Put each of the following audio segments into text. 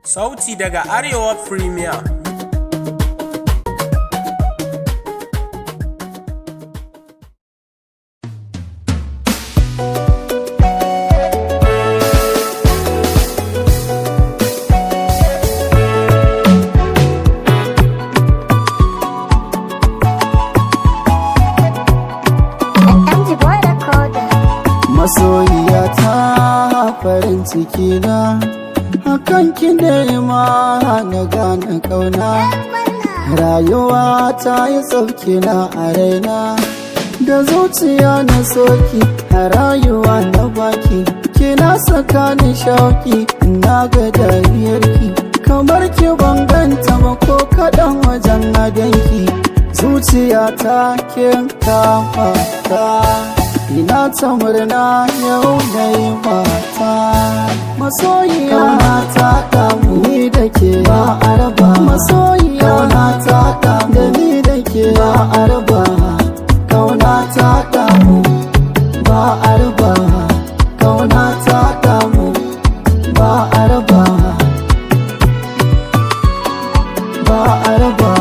Sauti daga Arewa Premier. Masoyiya ta farin ciki na hakan ki nema na gane kauna. Rayuwa ta yi sauki na a raina da zuciya na soki a rayuwa na baki. Kina saka ni shauki na ga dariyarki kamar ki banganta ba ko kaɗan wajen adanki. Zuciya ta kin kama ta ina ta murna yau da yi mata. Masoyiya ta damu ni da ke ba a raba. Masoyiya ta damu da ni da ke ba a raba. Kauna ta damu ba a raba. Kauna ta damu ba a raba. Ba a raba.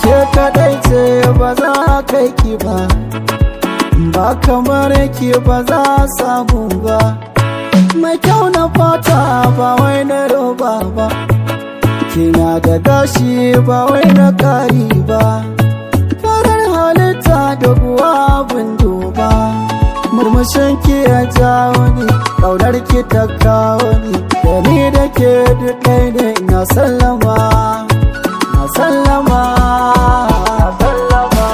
Ke kadai ce ba za kai ki ba, ba kamar ki ba za samu ba. Mai kyau na fata ba wai na roba ba, kina da gashi ba wai na kari ba. Farar halitta da kuwa abin duba, murmushin ki ya jawo ni, ƙaunar ki ta kawo ni. Da ni da ke duk ɗai ne na sallama. Sallama, sallama.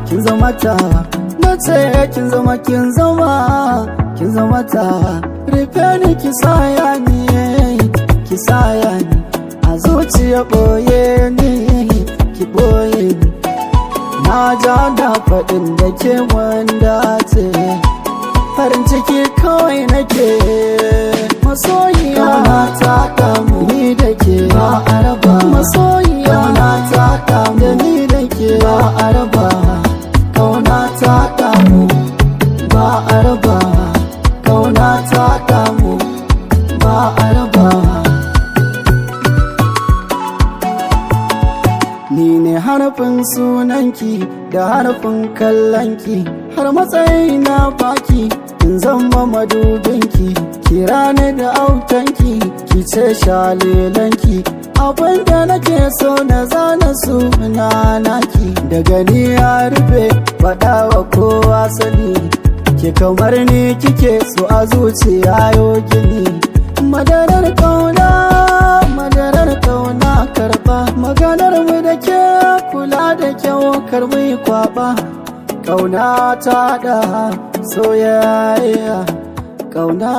Kin zama ta. Na ce kin zama ta. Rufe ni ki saya ni, a zuciya ɓoye ni, ki ɓoye ni. Na ja da faɗin da ke wanda ce, farin ciki kawai nake. Masoyiya ta damu ni da ke ba a raba. Masoyiya ta damu da ni da ke ba a raba. Kauna ta damu ba a raba. Kauna ta damu ba a raba. Ni ne harafin sunanki da harafin kallonki, har matsayi na baki in zama madubinki. Kira ni da autanki, ki ce shalelanki. Abinda nake so na zana suna naki. Daga ni ya rufe faɗa wa kowa sani, ke kamar ni kike so a zuciya yo gini. Madarar kauna karɓa. Maganar mu da ke kula da kyau karɓi kwaɓa. Kauna ta da soyayya. Kauna